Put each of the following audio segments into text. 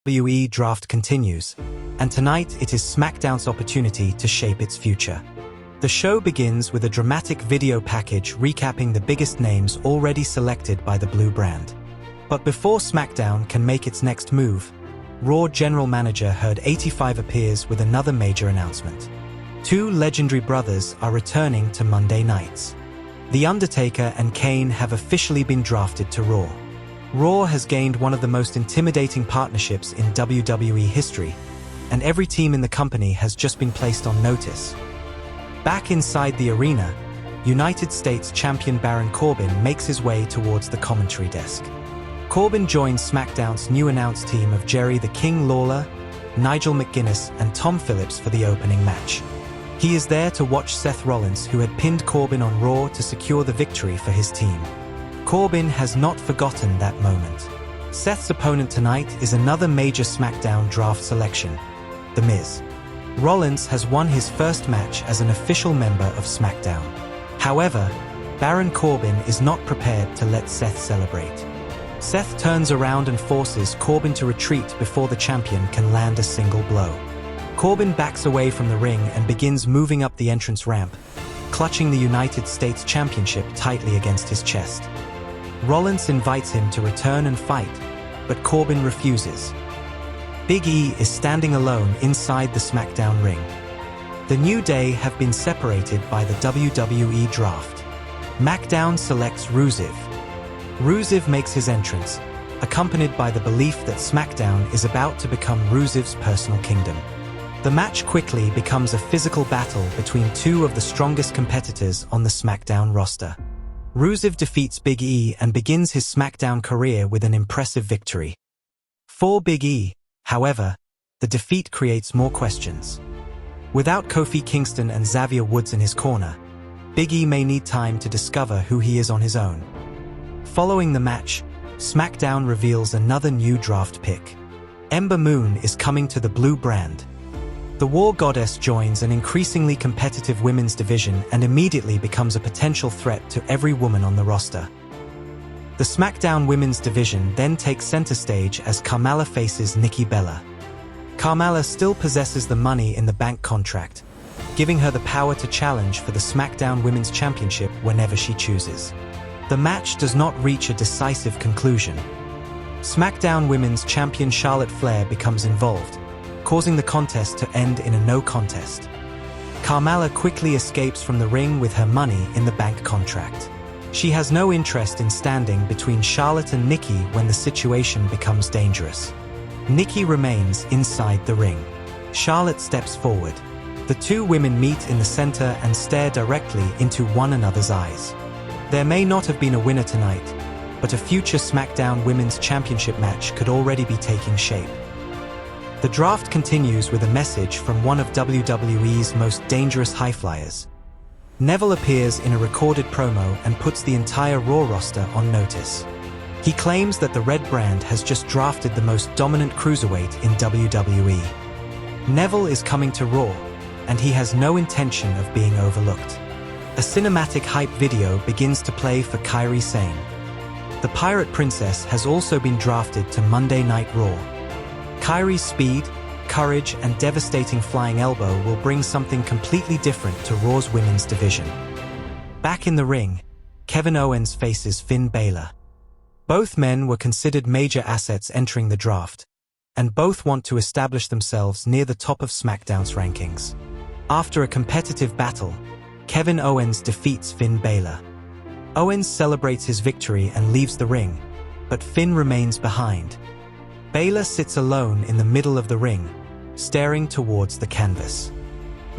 WWE Draft continues, and tonight it is SmackDown's opportunity to shape its future. The show begins with a dramatic video package recapping the biggest names already selected by the Blue brand. But before SmackDown can make its next move, Raw General Manager Herd 85 appears with another major announcement. Two legendary brothers are returning to Monday nights. The Undertaker and Kane have officially been drafted to Raw. Raw has gained one of the most intimidating partnerships in WWE history, and every team in the company has just been placed on notice. Back inside the arena, United States Champion Baron Corbin makes his way towards the commentary desk. Corbin joins SmackDown's new announced team of Jerry the King Lawler, Nigel McGuinness, and Tom Phillips for the opening match. He is there to watch Seth Rollins, who had pinned Corbin on Raw to secure the victory for his team. Corbin has not forgotten that moment. Seth's opponent tonight is another major SmackDown draft selection, The Miz. Rollins has won his first match as an official member of SmackDown. However, Baron Corbin is not prepared to let Seth celebrate. Seth turns around and forces Corbin to retreat before the champion can land a single blow. Corbin backs away from the ring and begins moving up the entrance ramp, clutching the United States Championship tightly against his chest. Rollins invites him to return and fight, but Corbin refuses. Big E is standing alone inside the SmackDown ring. The New Day have been separated by the WWE Draft. SmackDown selects Rusev. Rusev makes his entrance, accompanied by the belief that SmackDown is about to become Rusev's personal kingdom. The match quickly becomes a physical battle between two of the strongest competitors on the SmackDown roster. Rusev defeats Big E and begins his SmackDown career with an impressive victory. For Big E, however, the defeat creates more questions. Without Kofi Kingston and Xavier Woods in his corner, Big E may need time to discover who he is on his own. Following the match, SmackDown reveals another new draft pick. Ember Moon is coming to the Blue brand. The War Goddess joins an increasingly competitive women's division and immediately becomes a potential threat to every woman on the roster. The SmackDown women's division then takes center stage as Carmella faces Nikki Bella. Carmella still possesses the Money in the Bank contract, giving her the power to challenge for the SmackDown Women's Championship whenever she chooses. The match does not reach a decisive conclusion. SmackDown Women's Champion Charlotte Flair becomes involved, causing the contest to end in a no contest. Carmella quickly escapes from the ring with her Money in the Bank contract. She has no interest in standing between Charlotte and Nikki when the situation becomes dangerous. Nikki remains inside the ring. Charlotte steps forward. The two women meet in the center and stare directly into one another's eyes. There may not have been a winner tonight, but a future SmackDown Women's Championship match could already be taking shape. The draft continues with a message from one of WWE's most dangerous highflyers. Neville appears in a recorded promo and puts the entire Raw roster on notice. He claims that the Red brand has just drafted the most dominant cruiserweight in WWE. Neville is coming to Raw, and he has no intention of being overlooked. A cinematic hype video begins to play for Kairi Sane. The Pirate Princess has also been drafted to Monday Night Raw. Kairi's speed, courage, and devastating flying elbow will bring something completely different to Raw's women's division. Back in the ring, Kevin Owens faces Finn Bálor. Both men were considered major assets entering the draft, and both want to establish themselves near the top of SmackDown's rankings. After a competitive battle, Kevin Owens defeats Finn Bálor. Owens celebrates his victory and leaves the ring, but Finn remains behind. Bálor sits alone in the middle of the ring, staring towards the canvas.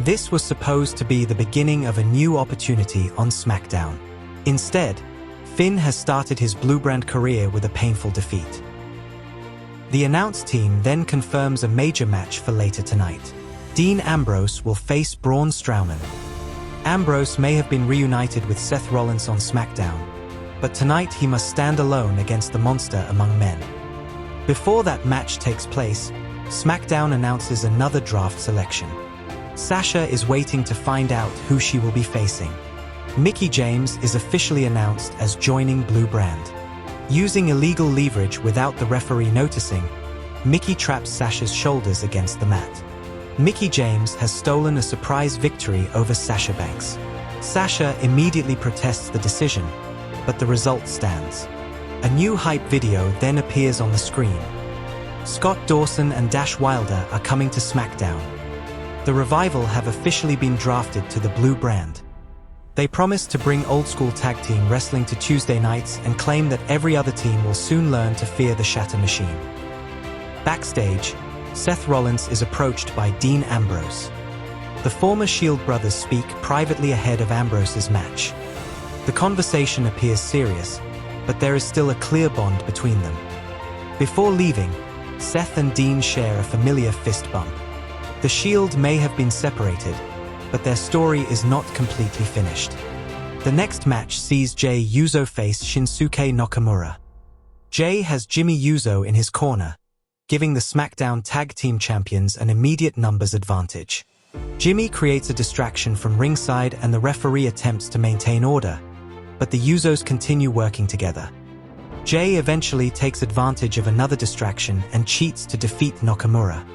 This was supposed to be the beginning of a new opportunity on SmackDown. Instead, Finn has started his Blue brand career with a painful defeat. The announced team then confirms a major match for later tonight. Dean Ambrose will face Braun Strowman. Ambrose may have been reunited with Seth Rollins on SmackDown, but tonight he must stand alone against the monster among men. Before that match takes place, SmackDown announces another draft selection. Sasha is waiting to find out who she will be facing. Mickie James is officially announced as joining Blue brand. Using illegal leverage without the referee noticing, Mickie traps Sasha's shoulders against the mat. Mickie James has stolen a surprise victory over Sasha Banks. Sasha immediately protests the decision, but the result stands. A new hype video then appears on the screen. Scott Dawson and Dash Wilder are coming to SmackDown. The Revival have officially been drafted to the Blue brand. They promise to bring old-school tag team wrestling to Tuesday nights and claim that every other team will soon learn to fear the Shatter Machine. Backstage, Seth Rollins is approached by Dean Ambrose. The former Shield brothers speak privately ahead of Ambrose's match. The conversation appears serious, but there is still a clear bond between them. Before leaving, Seth and Dean share a familiar fist bump. The Shield may have been separated, but their story is not completely finished. The next match sees Jey Uso face Shinsuke Nakamura. Jey has Jimmy Uso in his corner, giving the SmackDown Tag Team Champions an immediate numbers advantage. Jimmy creates a distraction from ringside and the referee attempts to maintain order, but the Usos continue working together. Jey eventually takes advantage of another distraction and cheats to defeat Nakamura.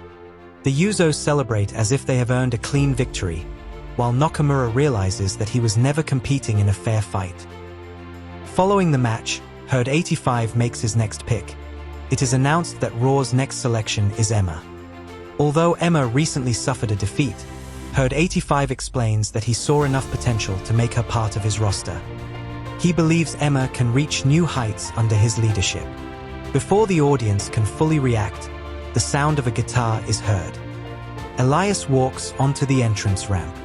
The Usos celebrate as if they have earned a clean victory, while Nakamura realizes that he was never competing in a fair fight. Following the match, Herd 85 makes his next pick. It is announced that Raw's next selection is Emma. Although Emma recently suffered a defeat, Herd 85 explains that he saw enough potential to make her part of his roster. He believes Emma can reach new heights under his leadership. Before the audience can fully react, the sound of a guitar is heard. Elias walks onto the entrance ramp.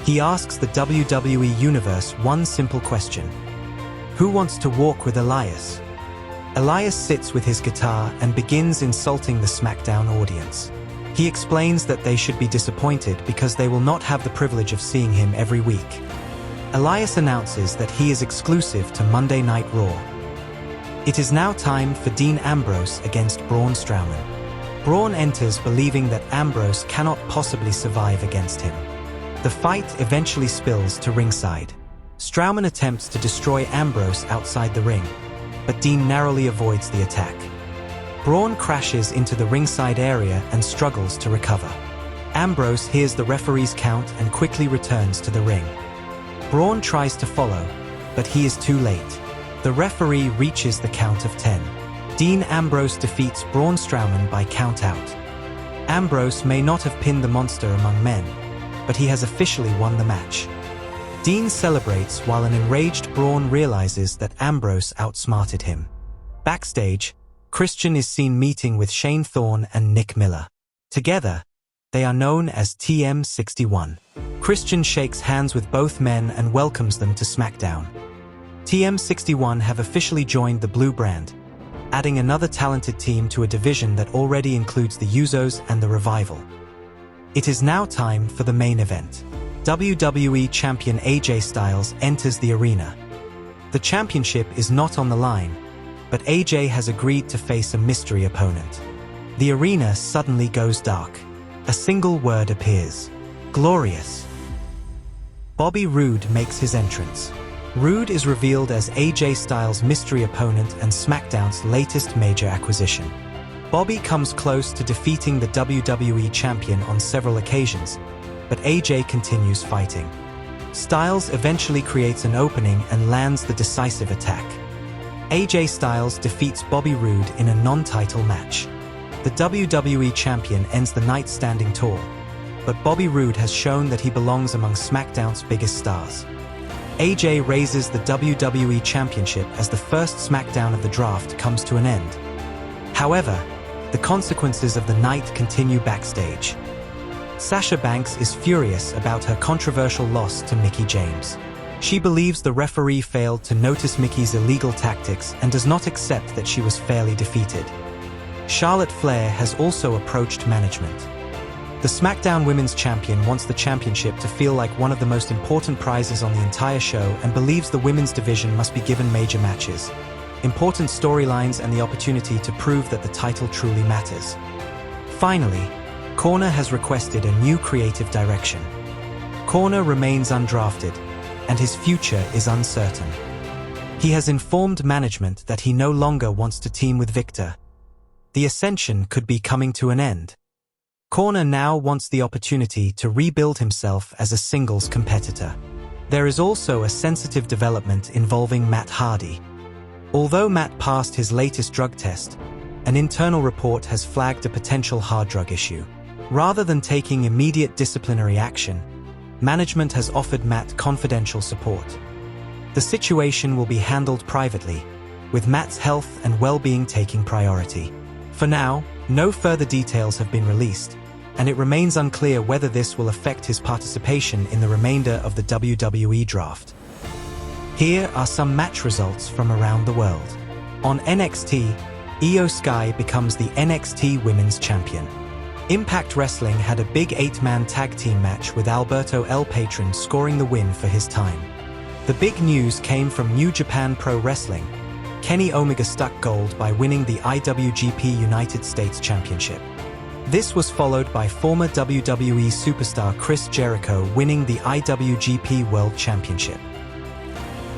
He asks the WWE Universe one simple question: who wants to walk with Elias? Elias sits with his guitar and begins insulting the SmackDown audience. He explains that they should be disappointed because they will not have the privilege of seeing him every week. Elias announces that he is exclusive to Monday Night Raw. It is now time for Dean Ambrose against Braun Strowman. Braun enters believing that Ambrose cannot possibly survive against him. The fight eventually spills to ringside. Strowman attempts to destroy Ambrose outside the ring, but Dean narrowly avoids the attack. Braun crashes into the ringside area and struggles to recover. Ambrose hears the referee's count and quickly returns to the ring. Braun tries to follow, but he is too late. The referee reaches the count of 10. Dean Ambrose defeats Braun Strowman by count out. Ambrose may not have pinned the monster among men, but he has officially won the match. Dean celebrates while an enraged Braun realizes that Ambrose outsmarted him. Backstage, Christian is seen meeting with Shane Thorne and Nick Miller. Together, they are known as TM61. Christian shakes hands with both men and welcomes them to SmackDown. TM61 have officially joined the Blue brand, adding another talented team to a division that already includes the Usos and the Revival. It is now time for the main event. WWE Champion AJ Styles enters the arena. The championship is not on the line, but AJ has agreed to face a mystery opponent. The arena suddenly goes dark. A single word appears: glorious. Bobby Roode makes his entrance. Roode is revealed as AJ Styles' mystery opponent and SmackDown's latest major acquisition. Bobby comes close to defeating the WWE Champion on several occasions, but AJ continues fighting. Styles eventually creates an opening and lands the decisive attack. AJ Styles defeats Bobby Roode in a non-title match. The WWE Champion ends the night standing tall, but Bobby Roode has shown that he belongs among SmackDown's biggest stars. AJ raises the WWE Championship as the first SmackDown of the draft comes to an end. However, the consequences of the night continue backstage. Sasha Banks is furious about her controversial loss to Mickie James. She believes the referee failed to notice Mickie's illegal tactics and does not accept that she was fairly defeated. Charlotte Flair has also approached management. The SmackDown Women's Champion wants the championship to feel like one of the most important prizes on the entire show and believes the women's division must be given major matches, important storylines, and the opportunity to prove that the title truly matters. Finally, Corner has requested a new creative direction. Corner remains undrafted, and his future is uncertain. He has informed management that he no longer wants to team with Victor. the ascension could be coming to an end. Corner now wants the opportunity to rebuild himself as a singles competitor. There is also a sensitive development involving Matt Hardy. Although Matt passed his latest drug test, an internal report has flagged a potential hard drug issue. Rather than taking immediate disciplinary action, management has offered Matt confidential support. The situation will be handled privately, with Matt's health and well-being taking priority. For now, no further details have been released, and it remains unclear whether this will affect his participation in the remainder of the WWE Draft. Here are some match results from around the world. On NXT, Io Sky becomes the NXT Women's Champion. Impact Wrestling had a big 8-man tag team match with Alberto El Patron scoring the win for his time. The big news came from New Japan Pro Wrestling. Kenny Omega struck gold by winning the IWGP United States Championship. This was followed by former WWE superstar Chris Jericho winning the IWGP World Championship.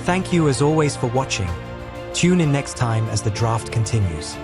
Thank you as always for watching. Tune in next time as the draft continues.